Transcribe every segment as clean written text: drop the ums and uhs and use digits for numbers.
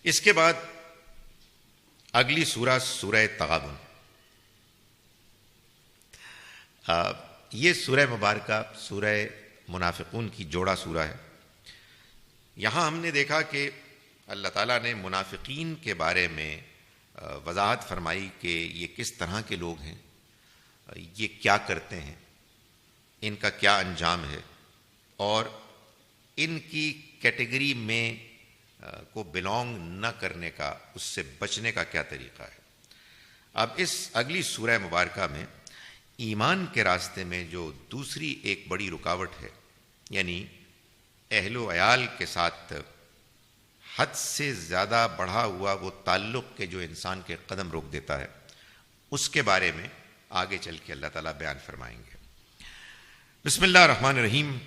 اس کے بعد اگلی سورہ سورہ تغابن. یہ سورہ مبارکہ سورہ منافقون کی جوڑا سورہ ہے. یہاں ہم نے دیکھا کہ اللہ تعالیٰ نے منافقین کے بارے میں وضاحت فرمائی کہ یہ کس طرح کے لوگ ہیں، یہ کیا کرتے ہیں، ان کا کیا انجام ہے، اور ان کی کیٹیگری میں کو بلونگ نہ کرنے کا، اس سے بچنے کا کیا طریقہ ہے. اب اس اگلی سورہ مبارکہ میں ایمان کے راستے میں جو دوسری ایک بڑی رکاوٹ ہے، یعنی اہل و عیال کے ساتھ حد سے زیادہ بڑھا ہوا وہ تعلق کے جو انسان کے قدم روک دیتا ہے، اس کے بارے میں آگے چل کے اللہ تعالیٰ بیان فرمائیں گے. بسم اللہ الرحمن الرحیم.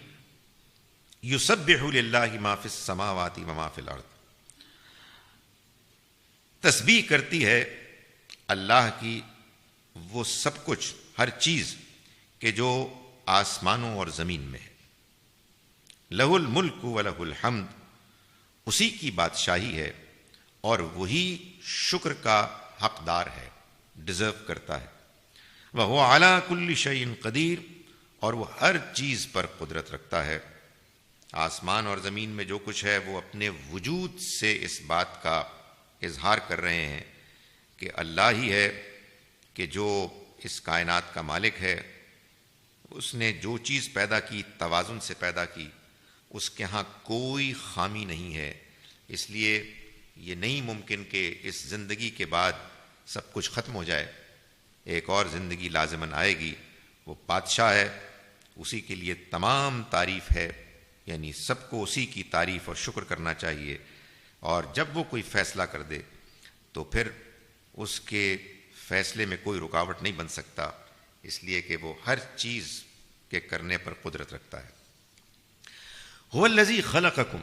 یسبح للہ ما فی السماوات و ما فی الارض. تسبیح کرتی ہے اللہ کی وہ سب کچھ، ہر چیز کہ جو آسمانوں اور زمین میں ہے. لہ الملک و لہ الحمد. اسی کی بادشاہی ہے اور وہی شکر کا حقدار ہے، ڈیزرو کرتا ہے. وہو علی کل شیء قدیر. اور وہ ہر چیز پر قدرت رکھتا ہے. آسمان اور زمین میں جو کچھ ہے وہ اپنے وجود سے اس بات کا اظہار کر رہے ہیں کہ اللہ ہی ہے کہ جو اس کائنات کا مالک ہے. اس نے جو چیز پیدا کی توازن سے پیدا کی، اس کے ہاں کوئی خامی نہیں ہے. اس لیے یہ نہیں ممکن کہ اس زندگی کے بعد سب کچھ ختم ہو جائے. ایک اور زندگی لازماً آئے گی. وہ بادشاہ ہے، اسی کے لیے تمام تعریف ہے، یعنی سب کو اسی کی تعریف اور شکر کرنا چاہیے. اور جب وہ کوئی فیصلہ کر دے تو پھر اس کے فیصلے میں کوئی رکاوٹ نہیں بن سکتا، اس لیے کہ وہ ہر چیز کے کرنے پر قدرت رکھتا ہے. هو الذی خلقکم.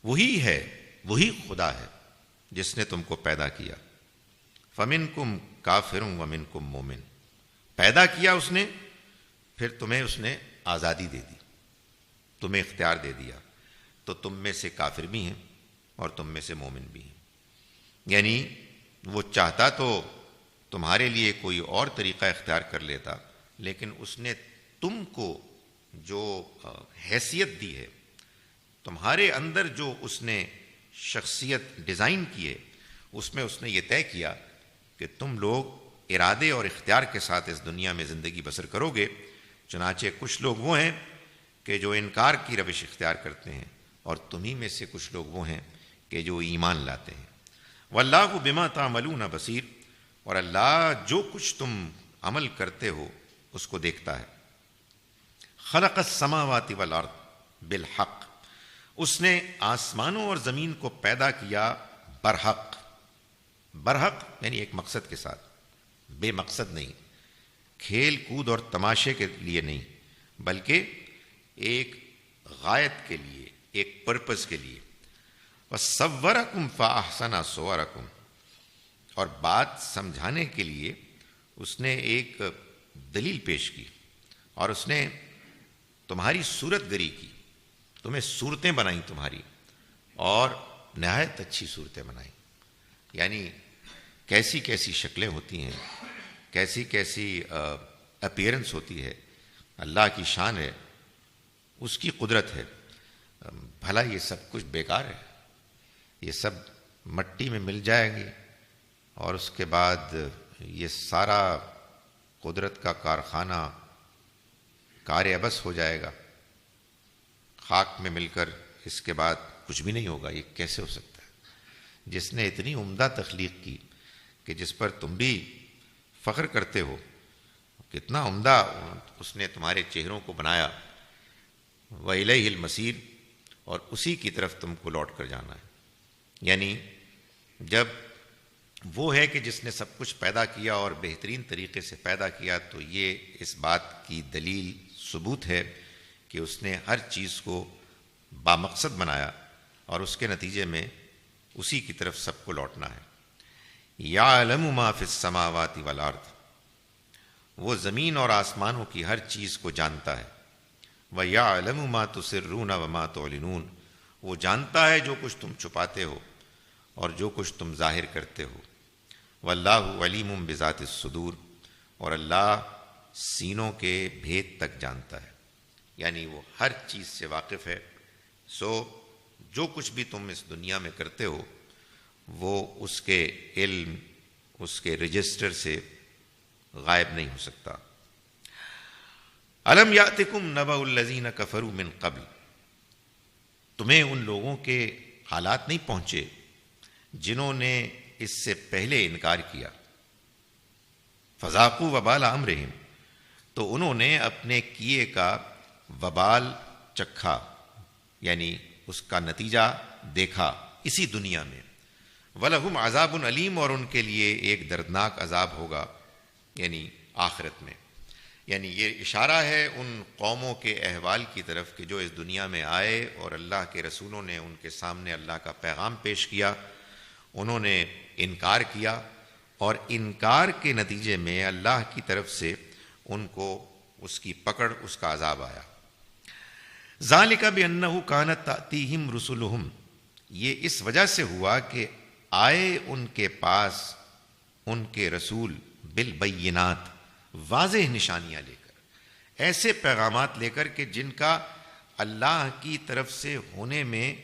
وہی ہے، وہی خدا ہے جس نے تم کو پیدا کیا. فمنکم کافر ومنکم مومن. پیدا کیا اس نے، پھر تمہیں اس نے آزادی دے دی، تمہیں اختیار دے دیا، تو تم میں سے کافر بھی ہیں اور تم میں سے مومن بھی ہیں. یعنی وہ چاہتا تو تمہارے لیے کوئی اور طریقہ اختیار کر لیتا، لیکن اس نے تم کو جو حیثیت دی ہے، تمہارے اندر جو اس نے شخصیت ڈیزائن کی ہے، اس میں اس نے یہ طے کیا کہ تم لوگ ارادے اور اختیار کے ساتھ اس دنیا میں زندگی بسر کرو گے. چنانچہ کچھ لوگ وہ ہیں کہ جو انکار کی روش اختیار کرتے ہیں، اور تمہیں میں سے کچھ لوگ وہ ہیں کہ جو ایمان لاتے ہیں. واللہ بما تعملون بصیر. اور اللہ جو کچھ تم عمل کرتے ہو اس کو دیکھتا ہے. خلق السماوات والارض بالحق. اس نے آسمانوں اور زمین کو پیدا کیا برحق. برحق یعنی ایک مقصد کے ساتھ، بے مقصد نہیں، کھیل کود اور تماشے کے لیے نہیں، بلکہ ایک غایت کے لیے، ایک پرپس کے لیے. وَصَوَّرَكُمْ فَأَحْسَنَ صُوَرَكُمْ. اور بات سمجھانے کے لیے اس نے ایک دلیل پیش کی، اور اس نے تمہاری صورت گری کی، تمہیں صورتیں بنائیں تمہاری، اور نہایت اچھی صورتیں بنائیں. یعنی کیسی کیسی شکلیں ہوتی ہیں، کیسی کیسی اپیرنس ہوتی ہے. اللہ کی شان ہے، اس کی قدرت ہے. بھلا یہ سب کچھ بیکار ہے؟ یہ سب مٹی میں مل جائے گی اور اس کے بعد یہ سارا قدرت کا کارخانہ کار عبث ہو جائے گا، خاک میں مل کر اس کے بعد کچھ بھی نہیں ہوگا. یہ کیسے ہو سکتا ہے؟ جس نے اتنی عمدہ تخلیق کی کہ جس پر تم بھی فخر کرتے ہو، کتنا عمدہ اس نے تمہارے چہروں کو بنایا. وَإِلَيْهِ الْمَصِيرُ. اور اسی کی طرف تم کو لوٹ کر جانا ہے. یعنی جب وہ ہے کہ جس نے سب کچھ پیدا کیا اور بہترین طریقے سے پیدا کیا، تو یہ اس بات کی دلیل ثبوت ہے کہ اس نے ہر چیز کو بامقصد بنایا اور اس کے نتیجے میں اسی کی طرف سب کو لوٹنا ہے. یعلم ما فی السماوات والارض. وہ زمین اور آسمانوں کی ہر چیز کو جانتا ہے. وَيَعْلَمُ مَا تُسِرُّونَ وَمَا تُعْلِنُونَ. وہ جانتا ہے جو کچھ تم چھپاتے ہو اور جو کچھ تم ظاہر کرتے ہو، واللہ علیم بذات الصدور، اور اللہ سینوں کے بھید تک جانتا ہے، یعنی وہ ہر چیز سے واقف ہے۔ سو جو کچھ بھی تم اس دنیا میں کرتے ہو وہ اس کے علم، اس کے رجسٹر سے غائب نہیں ہو سکتا۔ الم یاتکم نبأ الذین کفروا من قبل، تمہیں ان لوگوں کے حالات نہیں پہنچے جنہوں نے اس سے پہلے انکار کیا، فذاقوا وبال امرہم، تو انہوں نے اپنے کیے کا وبال چکھا، یعنی اس کا نتیجہ دیکھا اسی دنیا میں، وَلَهُمْ عَذَابٌ علیم، اور ان کے لیے ایک دردناک عذاب ہوگا یعنی آخرت میں۔ یعنی یہ اشارہ ہے ان قوموں کے احوال کی طرف کہ جو اس دنیا میں آئے اور اللہ کے رسولوں نے ان کے سامنے اللہ کا پیغام پیش کیا، انہوں نے انکار کیا، اور انکار کے نتیجے میں اللہ کی طرف سے ان کو اس کی پکڑ، اس کا عذاب آیا۔ ذالک بأنہ کانت تأتیہم رسلہم، یہ اس وجہ سے ہوا کہ آئے ان کے پاس ان کے رسول بالبینات، واضح نشانیاں لے کر، ایسے پیغامات لے کر کہ جن کا اللہ کی طرف سے ہونے میں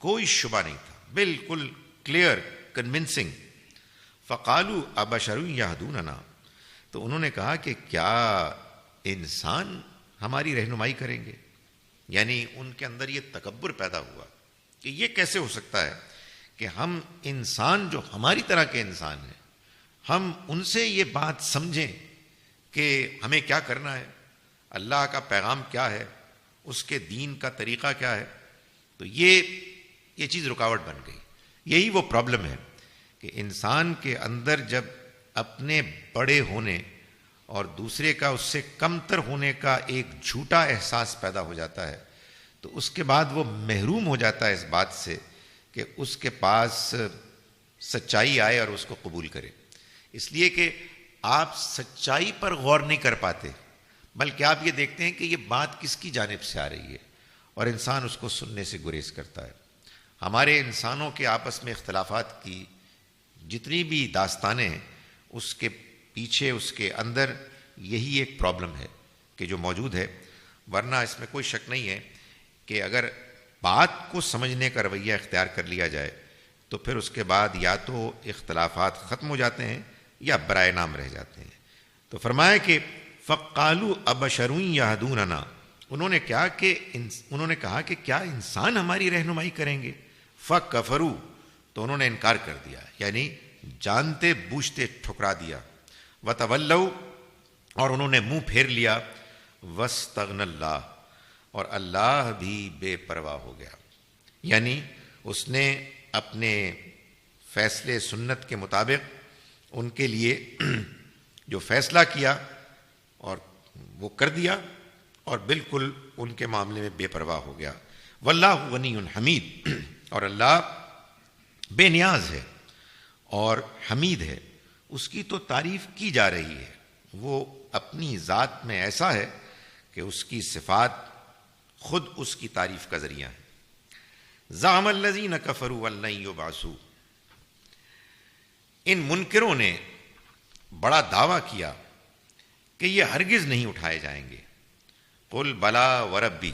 کوئی شبہ نہیں تھا، بالکل کلیئر، کنونسنگ۔ فقالوا ابشر یہدوننا، تو انہوں نے کہا کہ کیا انسان ہماری رہنمائی کریں گے؟ یعنی ان کے اندر یہ تکبر پیدا ہوا کہ یہ کیسے ہو سکتا ہے کہ ہم انسان جو ہماری طرح کے انسان ہیں، ہم ان سے یہ بات سمجھیں کہ ہمیں کیا کرنا ہے، اللہ کا پیغام کیا ہے، اس کے دین کا طریقہ کیا ہے۔ تو یہ چیز رکاوٹ بن گئی۔ یہی وہ پرابلم ہے کہ انسان کے اندر جب اپنے بڑے ہونے اور دوسرے کا اس سے کمتر ہونے کا ایک جھوٹا احساس پیدا ہو جاتا ہے، تو اس کے بعد وہ محروم ہو جاتا ہے اس بات سے کہ اس کے پاس سچائی آئے اور اس کو قبول کرے۔ اس لیے کہ آپ سچائی پر غور نہیں کر پاتے، بلکہ آپ یہ دیکھتے ہیں کہ یہ بات کس کی جانب سے آ رہی ہے، اور انسان اس کو سننے سے گریز کرتا ہے۔ ہمارے انسانوں کے آپس میں اختلافات کی جتنی بھی داستانیں ہیں، اس کے پیچھے، اس کے اندر یہی ایک پرابلم ہے کہ جو موجود ہے، ورنہ اس میں کوئی شک نہیں ہے کہ اگر بات کو سمجھنے کا رویہ اختیار کر لیا جائے تو پھر اس کے بعد یا تو اختلافات ختم ہو جاتے ہیں یا برائے نام رہ جاتے ہیں۔ تو فرمایا کہ فقالوا ابشر یہدوننا، انہوں نے کہا کہ کیا انسان ہماری رہنمائی کریں گے؟ فکفروا، تو انہوں نے انکار کر دیا، یعنی جانتے بوجھتے ٹھکرا دیا۔ وتولوا، اور انہوں نے منہ پھیر لیا۔ واستغنى اللہ، اور اللہ بھی بے پرواہ ہو گیا، یعنی اس نے اپنے فیصلے سنت کے مطابق ان کے لیے جو فیصلہ کیا اور وہ کر دیا، اور بالکل ان کے معاملے میں بے پرواہ ہو گیا۔ واللہ غنی حمید، اور اللہ بے نیاز ہے اور حمید ہے، اس کی تو تعریف کی جا رہی ہے، وہ اپنی ذات میں ایسا ہے کہ اس کی صفات خود اس کی تعریف کا ذریعہ ہے۔ زعم الذین کفروا ان لن یبعثوا، ان منکروں نے بڑا دعویٰ کیا کہ یہ ہرگز نہیں اٹھائے جائیں گے۔ قل بلا وربی،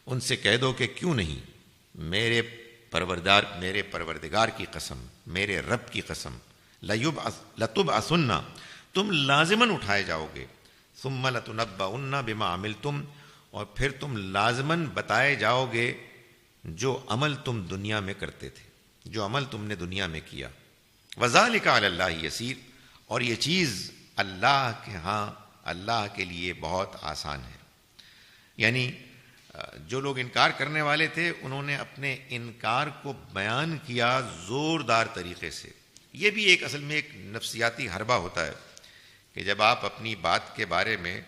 ان سے کہہ دو کہ کیوں نہیں، میرے پروردگار کی قسم، میرے رب کی قسم، لتبعثن، تم لازماً اٹھائے جاؤ گے، ثم لتنبؤن بما عملتم، اور پھر تم لازماً بتائے جاؤ گے جو عمل تم دنیا میں کرتے تھے، جو عمل تم نے دنیا میں کیا۔ وذالک علی اللہ یسیر، اور یہ چیز اللہ کے ہاں، اللہ کے لیے بہت آسان ہے۔ یعنی جو لوگ انکار کرنے والے تھے انہوں نے اپنے انکار کو بیان کیا زوردار طریقے سے۔ یہ بھی ایک اصل میں ایک نفسیاتی حربہ ہوتا ہے کہ جب آپ اپنی بات کے بارے میں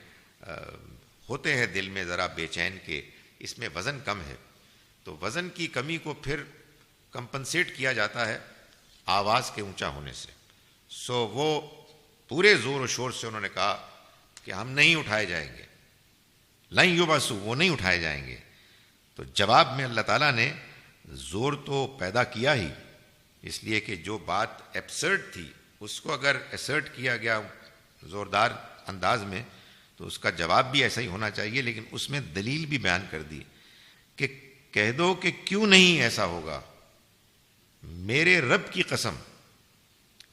ہوتے ہیں دل میں ذرا بے چین کہ اس میں وزن کم ہے، تو وزن کی کمی کو پھر کمپنسیٹ کیا جاتا ہے آواز کے اونچا ہونے سے۔ سو وہ پورے زور و شور سے انہوں نے کہا کہ ہم نہیں اٹھائے جائیں گے، لن یبعثوا، وہ نہیں اٹھائے جائیں گے۔ تو جواب میں اللہ تعالیٰ نے زور تو پیدا کیا ہی، اس لیے کہ جو بات ایبسرڈ تھی اس کو اگر ایسرٹ کیا گیا زوردار انداز میں تو اس کا جواب بھی ایسا ہی ہونا چاہیے، لیکن اس میں دلیل بھی بیان کر دی کہ کہہ دو کہ کیوں نہیں ایسا ہوگا، میرے رب کی قسم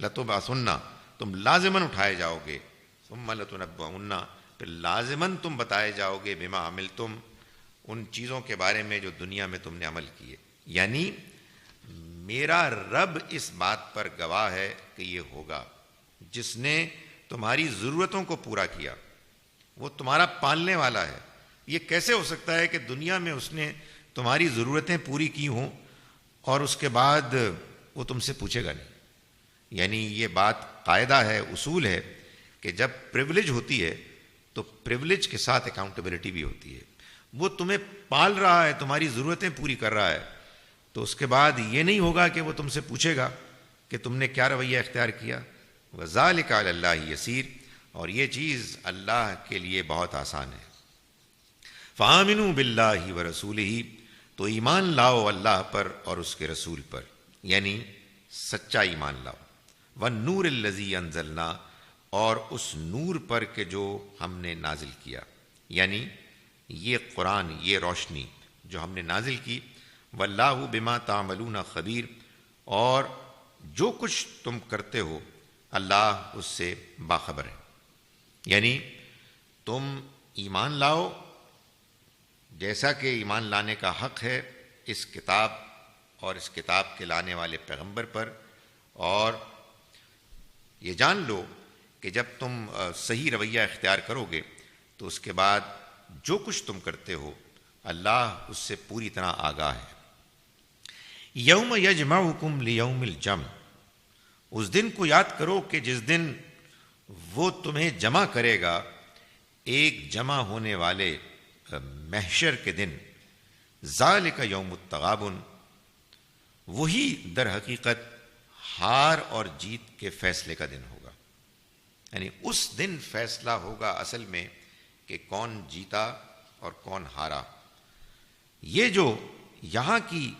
لتبعثن، تم لازماً اٹھائے جاؤ گے، ثم لتنبؤن، پھر لازماً تم بتائے جاؤ گے، بما عملتم، ان چیزوں کے بارے میں جو دنیا میں تم نے عمل کیے. یعنی میرا رب اس بات پر گواہ ہے کہ یہ ہوگا. جس نے تمہاری ضرورتوں کو پورا کیا وہ تمہارا پالنے والا ہے. یہ کیسے ہو سکتا ہے کہ دنیا میں اس نے تمہاری ضرورتیں پوری کی ہوں اور اس کے بعد وہ تم سے پوچھے گا نہیں؟ یعنی یہ بات قاعدہ ہے، اصول ہے کہ جب پریولیج ہوتی ہے تو پریولیج کے ساتھ اکاؤنٹیبلٹی بھی ہوتی ہے. وہ تمہیں پال رہا ہے، تمہاری ضرورتیں پوری کر رہا ہے، تو اس کے بعد یہ نہیں ہوگا کہ وہ تم سے پوچھے گا کہ تم نے کیا رویہ اختیار کیا. وَذَلِكَ عَلَى اللَّهِ يَسِيرٌ، اور یہ چیز اللہ کے لیے بہت آسان ہے. فَآمِنُوا بِاللَّهِ وَرَسُولِهِ، تو ایمان لاؤ اللہ پر اور اس کے رسول پر، یعنی سچا ایمان لاؤ. وَالنُّورِ الَّذِي أَنزَلْنَا، اور اس نور پر کہ جو ہم نے نازل کیا، یعنی یہ قرآن، یہ روشنی جو ہم نے نازل کی. وَاللَّهُ بِمَا تَعْمَلُونَ خَبِيرٌ، اور جو کچھ تم کرتے ہو اللہ اس سے باخبر ہے. یعنی تم ایمان لاؤ جیسا کہ ایمان لانے کا حق ہے اس کتاب اور اس کتاب کے لانے والے پیغمبر پر، اور یہ جان لو کہ جب تم صحیح رویہ اختیار کرو گے تو اس کے بعد جو کچھ تم کرتے ہو اللہ اس سے پوری طرح آگاہ ہے. یوم یجمعکم لیوم الجمع، اس دن کو یاد کرو کہ جس دن وہ تمہیں جمع کرے گا ایک جمع ہونے والے محشر کے دن. ذالک یوم التغابن، وہی در حقیقت ہار اور جیت کے فیصلے کا دن ہوگا. یعنی اس دن فیصلہ ہوگا اصل میں کہ کون جیتا اور کون ہارا. یہ جو یہاں کی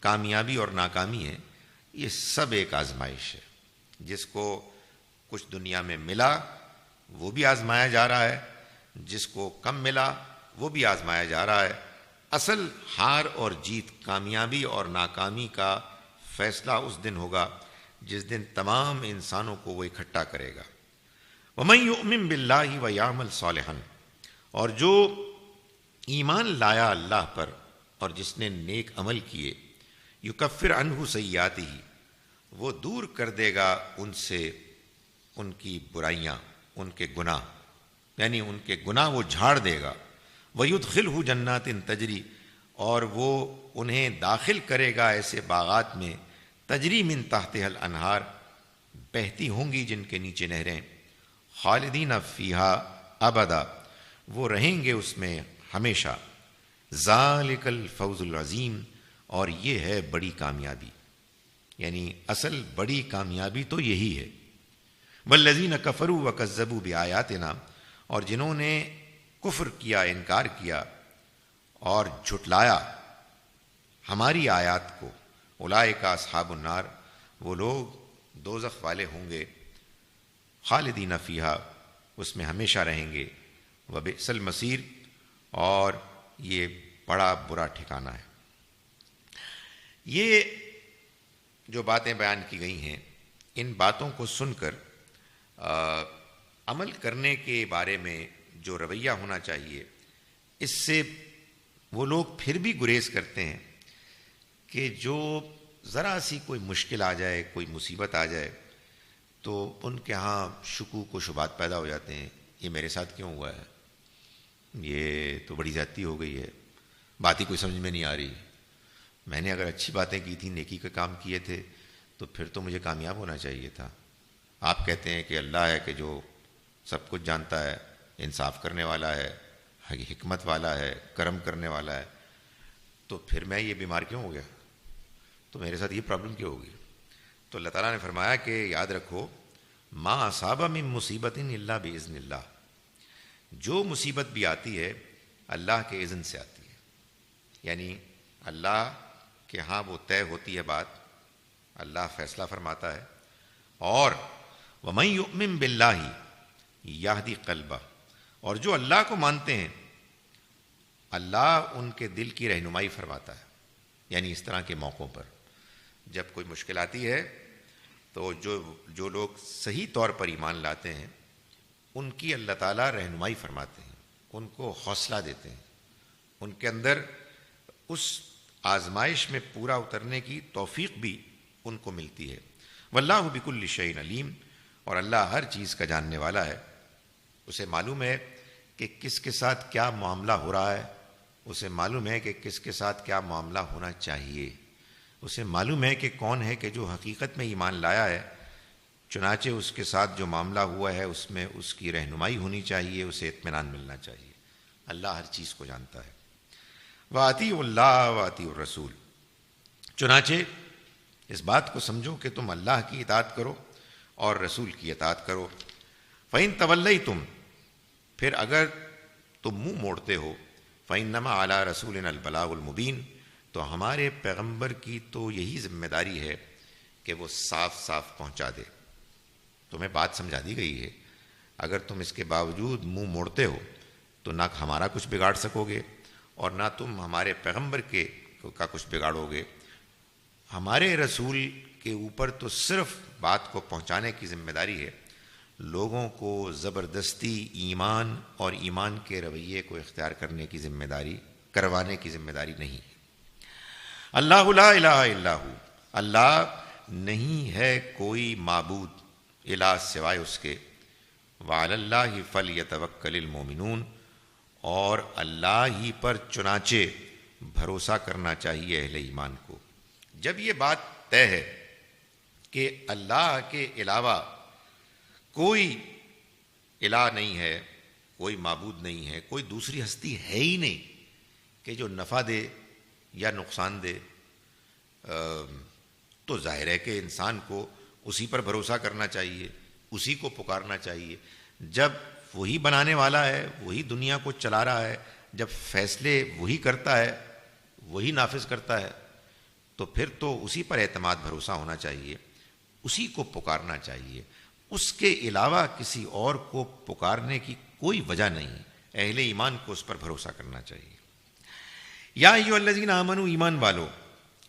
کامیابی اور ناکامی ہے یہ سب ایک آزمائش ہے. جس کو کچھ دنیا میں ملا وہ بھی آزمایا جا رہا ہے، جس کو کم ملا وہ بھی آزمایا جا رہا ہے. اصل ہار اور جیت، کامیابی اور ناکامی کا فیصلہ اس دن ہوگا جس دن تمام انسانوں کو وہ اکٹھا کرے گا. وَمَن يُؤْمِن بِاللَّهِ وَيَعْمَلْ صَالِحًا، اور جو ایمان لایا اللہ پر اور جس نے نیک عمل کیے، یکفر عنہ سیئاتہ، وہ دور کر دے گا ان سے ان کی برائیاں، ان کے گناہ، یعنی ان کے گناہ وہ جھاڑ دے گا. وَيُدْخِلْهُ جَنَّاتٍ تَجْرِي، اور وہ انہیں داخل کرے گا ایسے باغات میں تجری من تحتها الانہار، بہتی ہوں گی جن کے نیچے نہریں. خالدین فیہا ابدا، وہ رہیں گے اس میں ہمیشہ. ذالک الفوز العظیم، اور یہ ہے بڑی کامیابی، یعنی اصل بڑی کامیابی تو یہی ہے. والذین کفروا وکذبوا بآیاتنا، اور جنہوں نے کفر کیا، انکار کیا اور جھٹلایا ہماری آیات کو، اولئک اصحاب النار، وہ لوگ دوزخ والے ہوں گے. خالدین فیہا، اس میں ہمیشہ رہیں گے. وبئس المصیر، اور یہ بڑا برا ٹھکانہ ہے. یہ جو باتیں بیان کی گئی ہیں، ان باتوں کو سن کر عمل کرنے کے بارے میں جو رویہ ہونا چاہیے، اس سے وہ لوگ پھر بھی گریز کرتے ہیں کہ جو ذرا سی کوئی مشکل آ جائے، کوئی مصیبت آ جائے تو ان کے ہاں شکوک و شبہات پیدا ہو جاتے ہیں. یہ میرے ساتھ کیوں ہوا ہے، یہ تو بڑی زیادتی ہو گئی ہے، بات ہی کوئی سمجھ میں نہیں آ رہی. میں نے اگر اچھی باتیں کی تھیں، نیکی کے کام کیے تھے، تو پھر تو مجھے کامیاب ہونا چاہیے تھا. آپ کہتے ہیں کہ اللہ ہے کہ جو سب کچھ جانتا ہے، انصاف کرنے والا ہے، حکمت والا ہے، کرم کرنے والا ہے، تو پھر میں یہ بیمار کیوں ہو گیا، تو میرے ساتھ یہ پرابلم کیوں ہوگی. تو اللہ تعالیٰ نے فرمایا کہ یاد رکھو، ما اصاب من مصیبت الا باذن اللہ، جو مصیبت بھی آتی ہے اللہ کے اذن سے آتی ہے. یعنی اللہ کہ ہاں وہ طے ہوتی ہے بات، اللہ فیصلہ فرماتا ہے. اور وَمَن يُؤْمِن بِاللَّهِ يَهْدِ قَلْبَهُ، اور جو اللہ کو مانتے ہیں اللہ ان کے دل کی رہنمائی فرماتا ہے. یعنی اس طرح کے موقعوں پر جب کوئی مشکل آتی ہے تو جو لوگ صحیح طور پر ایمان لاتے ہیں ان کی اللہ تعالیٰ رہنمائی فرماتے ہیں، ان کو حوصلہ دیتے ہیں، ان کے اندر اس آزمائش میں پورا اترنے کی توفیق بھی ان کو ملتی ہے. واللہ بکل شیء علیم، اور اللہ ہر چیز کا جاننے والا ہے. اسے معلوم ہے کہ کس کے ساتھ کیا معاملہ ہو رہا ہے، اسے معلوم ہے کہ کس کے ساتھ کیا معاملہ ہونا چاہیے، اسے معلوم ہے کہ کون ہے کہ جو حقیقت میں ایمان لایا ہے، چنانچہ اس کے ساتھ جو معاملہ ہوا ہے اس میں اس کی رہنمائی ہونی چاہیے، اسے اطمینان ملنا چاہیے. اللہ ہر چیز کو جانتا ہے. وَأَطِیعُوا اللَّهَ وَأَطِیعُوا الرَّسُولَ، چنانچہ اس بات کو سمجھو کہ تم اللہ کی اطاعت کرو اور رسول کی اطاعت کرو. فَإِن تَوَلَّیْتُمْ، پھر اگر تم منہ موڑتے ہو، فَإِنَّمَا عَلَىٰ رَسُولِنَا الْبَلَاغُ الْمُبِینُ، تو ہمارے پیغمبر کی تو یہی ذمہ داری ہے کہ وہ صاف صاف پہنچا دے. تمہیں بات سمجھا دی گئی ہے، اگر تم اس کے باوجود منہ موڑتے ہو تو نہ ہمارا کچھ بگاڑ سکو گے اور نہ تم ہمارے پیغمبر کا کچھ بگاڑو گے. ہمارے رسول کے اوپر تو صرف بات کو پہنچانے کی ذمہ داری ہے، لوگوں کو زبردستی ایمان اور ایمان کے رویے کو اختیار کرنے کی ذمہ داری، کروانے کی ذمہ داری نہیں ہے. اللہ لا الہ الا ہو، اللہ نہیں ہے کوئی معبود الہ سوائے اس کے. وعلی اللہ فلیتوکل المؤمنون، اور اللہ ہی پر چنانچہ بھروسہ کرنا چاہیے اہل ایمان کو. جب یہ بات طے ہے کہ اللہ کے علاوہ کوئی الہ نہیں ہے، کوئی معبود نہیں ہے، کوئی دوسری ہستی ہے ہی نہیں کہ جو نفع دے یا نقصان دے، تو ظاہر ہے کہ انسان کو اسی پر بھروسہ کرنا چاہیے، اسی کو پکارنا چاہیے. جب وہی بنانے والا ہے، وہی دنیا کو چلا رہا ہے، جب فیصلے وہی کرتا ہے، وہی نافذ کرتا ہے، تو پھر تو اسی پر اعتماد بھروسہ ہونا چاہیے، اسی کو پکارنا چاہیے. اس کے علاوہ کسی اور کو پکارنے کی کوئی وجہ نہیں. اہل ایمان کو اس پر بھروسہ کرنا چاہیے. یا ایھا الذین آمنوا، ایمان والو،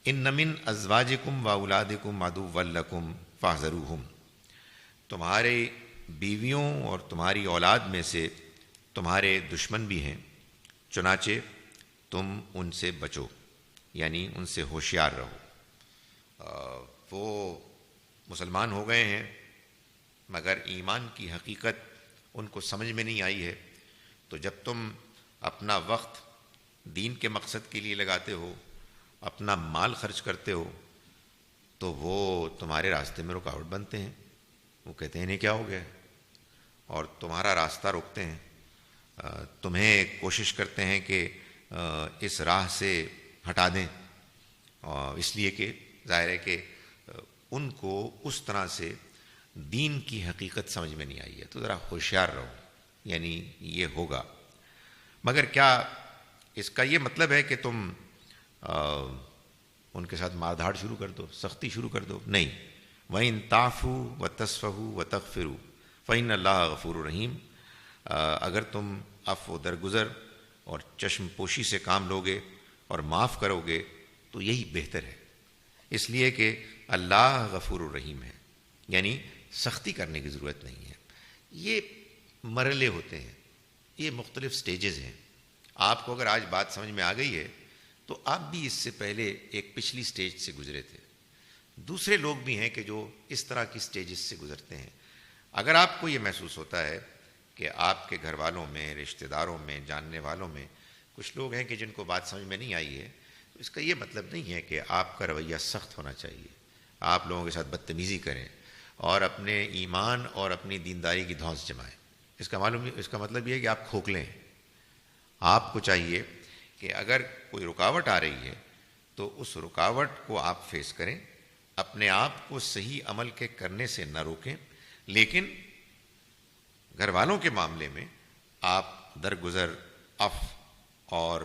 ان من ازواجکم و اولادکم عدوا لکم فاحذروہم، تمہارے بیویوں اور تمہاری اولاد میں سے تمہارے دشمن بھی ہیں، چنانچہ تم ان سے بچو، یعنی ان سے ہوشیار رہو. وہ مسلمان ہو گئے ہیں مگر ایمان کی حقیقت ان کو سمجھ میں نہیں آئی ہے، تو جب تم اپنا وقت دین کے مقصد کے لیے لگاتے ہو، اپنا مال خرچ کرتے ہو، تو وہ تمہارے راستے میں رکاوٹ بنتے ہیں. وہ کہتے ہیں انہیں کیا ہو گیا، اور تمہارا راستہ روکتے ہیں، تمہیں کوشش کرتے ہیں کہ اس راہ سے ہٹا دیں، اس لیے کہ ظاہر ہے کہ ان کو اس طرح سے دین کی حقیقت سمجھ میں نہیں آئی ہے. تو ذرا ہوشیار رہو، یعنی یہ ہوگا. مگر کیا اس کا یہ مطلب ہے کہ تم ان کے ساتھ مار دھاڑ شروع کر دو، سختی شروع کر دو؟ نہیں. وَإِن تَعْفُوا وَتَصْفَحُوا وَتَغْفِرُوا فَإِنَّ اللَّهَ غَفُورٌ رَحِيمٌ، اگر تم عفو و درگزر اور چشم پوشی سے کام لوگے اور معاف کرو گے تو یہی بہتر ہے، اس لیے کہ اللہ غفور الرحیم ہے. یعنی سختی کرنے کی ضرورت نہیں ہے. یہ مرحلے ہوتے ہیں، یہ مختلف سٹیجز ہیں. آپ کو اگر آج بات سمجھ میں آ گئی ہے تو آپ بھی اس سے پہلے ایک پچھلی سٹیج سے گزرے تھے. دوسرے لوگ بھی ہیں کہ جو اس طرح کی سٹیجز سے گزرتے ہیں. اگر آپ کو یہ محسوس ہوتا ہے کہ آپ کے گھر والوں میں، رشتہ داروں میں، جاننے والوں میں کچھ لوگ ہیں کہ جن کو بات سمجھ میں نہیں آئی ہے، تو اس کا یہ مطلب نہیں ہے کہ آپ کا رویہ سخت ہونا چاہیے، آپ لوگوں کے ساتھ بدتمیزی کریں اور اپنے ایمان اور اپنی دینداری کی دھونس جمائیں. اس کا مطلب یہ ہے کہ آپ کھوکھلے ہیں. آپ کو چاہیے کہ اگر کوئی رکاوٹ آ رہی ہے تو اس رکاوٹ کو آپ فیس کریں، اپنے آپ کو صحیح عمل کے کرنے سے نہ روکیں، لیکن گھر والوں کے معاملے میں آپ درگزر، عفو اور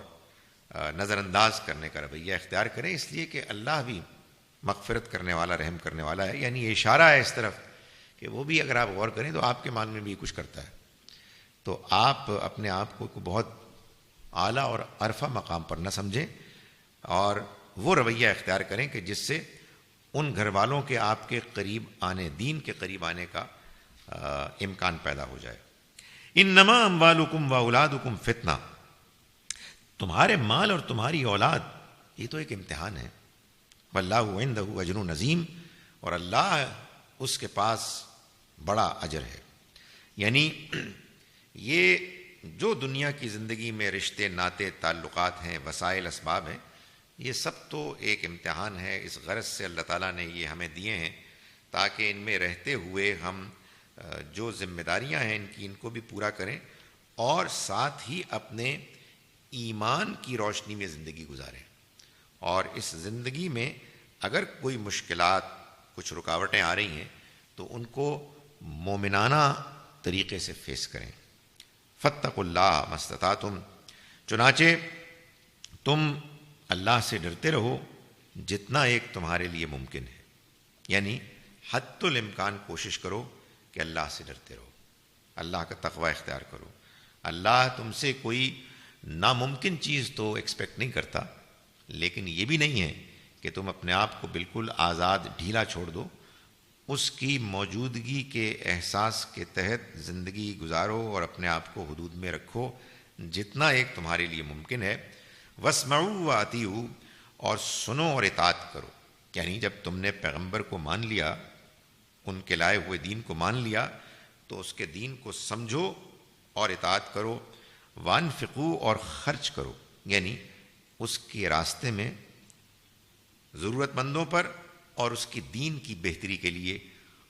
نظر انداز کرنے کا رویہ اختیار کریں، اس لیے کہ اللہ بھی مغفرت کرنے والا، رحم کرنے والا ہے. یعنی یہ اشارہ ہے اس طرف کہ وہ بھی اگر آپ غور کریں تو آپ کے مان میں بھی کچھ کرتا ہے. تو آپ اپنے آپ کو بہت اعلیٰ اور عرفہ مقام پر نہ سمجھیں، اور وہ رویہ اختیار کریں کہ جس سے ان گھر والوں کے آپ کے قریب آنے، دین کے قریب آنے کا امکان پیدا ہو جائے. انما اموالکم و اولادکم فتنہ، تمہارے مال اور تمہاری اولاد یہ تو ایک امتحان ہے. واللہ عندہ اجر عظیم، اور اللہ اس کے پاس بڑا اجر ہے. یعنی یہ جو دنیا کی زندگی میں رشتے، ناطے، تعلقات ہیں، وسائل، اسباب ہیں، یہ سب تو ایک امتحان ہے. اس غرض سے اللہ تعالیٰ نے یہ ہمیں دیے ہیں تاکہ ان میں رہتے ہوئے ہم جو ذمہ داریاں ہیں ان کو بھی پورا کریں، اور ساتھ ہی اپنے ایمان کی روشنی میں زندگی گزاریں. اور اس زندگی میں اگر کوئی مشکلات، کچھ رکاوٹیں آ رہی ہیں تو ان کو مومنانہ طریقے سے فیس کریں. فاتقوا اللہ ما استطعتم، چنانچہ تم اللہ سے ڈرتے رہو جتنا ایک تمہارے لیے ممکن ہے. یعنی حد الامکان کوشش کرو کہ اللہ سے ڈرتے رہو، اللہ کا تقوی اختیار کرو. اللہ تم سے کوئی ناممکن چیز تو ایکسپیکٹ نہیں کرتا، لیکن یہ بھی نہیں ہے کہ تم اپنے آپ کو بالکل آزاد ڈھیلا چھوڑ دو. اس کی موجودگی کے احساس کے تحت زندگی گزارو اور اپنے آپ کو حدود میں رکھو جتنا ایک تمہارے لیے ممکن ہے. واسمعوا واطیعوا، اور سنو اور اطاعت کرو. یعنی جب تم نے پیغمبر کو مان لیا، ان کے لائے ہوئے دین کو مان لیا، تو اس کے دین کو سمجھو اور اطاعت کرو. وانفقوا، اور خرچ کرو، یعنی اس کے راستے میں ضرورت مندوں پر اور اس کی دین کی بہتری کے لیے.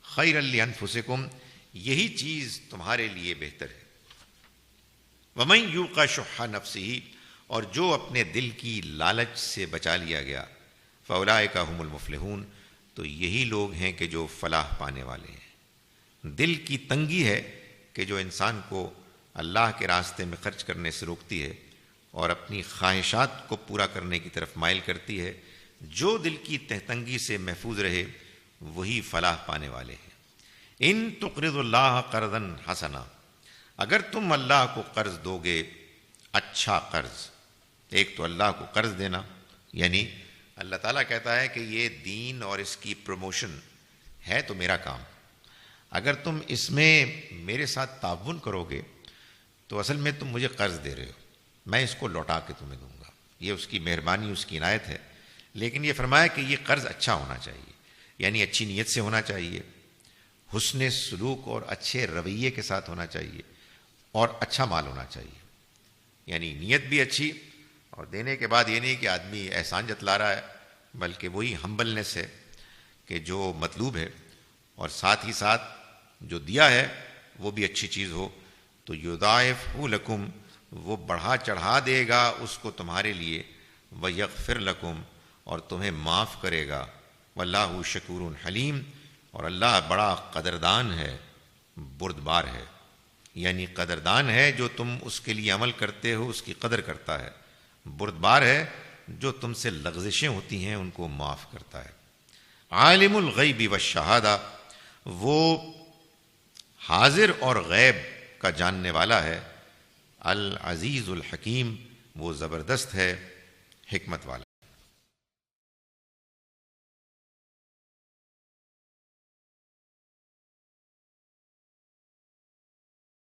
خیرا لانفسکم، یہی چیز تمہارے لیے بہتر ہے. ومن یوق شح نفسہ، اور جو اپنے دل کی لالچ سے بچا لیا گیا، فاولئک هم المفلحون، تو یہی لوگ ہیں کہ جو فلاح پانے والے ہیں. دل کی تنگی ہے کہ جو انسان کو اللہ کے راستے میں خرچ کرنے سے روکتی ہے اور اپنی خواہشات کو پورا کرنے کی طرف مائل کرتی ہے. جو دل کی تنگی سے محفوظ رہے وہی فلاح پانے والے ہیں. ان تقرضوا اللہ قرضا حسنا، اگر تم اللہ کو قرض دو گے اچھا قرض. ایک تو اللہ کو قرض دینا، یعنی اللہ تعالیٰ کہتا ہے کہ یہ دین اور اس کی پروموشن ہے تو میرا کام، اگر تم اس میں میرے ساتھ تعاون کرو گے تو اصل میں تم مجھے قرض دے رہے ہو، میں اس کو لوٹا کے تمہیں دوں گا. یہ اس کی مہربانی، اس کی عنایت ہے. لیکن یہ فرمایا کہ یہ قرض اچھا ہونا چاہیے، یعنی اچھی نیت سے ہونا چاہیے، حسن سلوک اور اچھے رویے کے ساتھ ہونا چاہیے، اور اچھا مال ہونا چاہیے. یعنی نیت بھی اچھی، اور دینے کے بعد یہ نہیں کہ آدمی احسان جتلا رہا ہے، بلکہ وہی ہمبلنس ہے کہ جو مطلوب ہے، اور ساتھ ہی ساتھ جو دیا ہے وہ بھی اچھی چیز ہو. تو یضاعفہ لکم، وہ بڑھا چڑھا دے گا اس کو تمہارے لیے. ویغفر لکم، اور تمہیں معاف کرے گا. واللہ شکور حلیم، اور اللہ بڑا قدردان ہے، بردبار ہے. یعنی قدردان ہے جو تم اس کے لیے عمل کرتے ہو، اس کی قدر کرتا ہے. بردبار ہے جو تم سے لغزشیں ہوتی ہیں ان کو معاف کرتا ہے. عالم الغیب والشہادہ، وہ حاضر اور غیب کا جاننے والا ہے. العزیز الحکیم، وہ زبردست ہے، حکمت والا.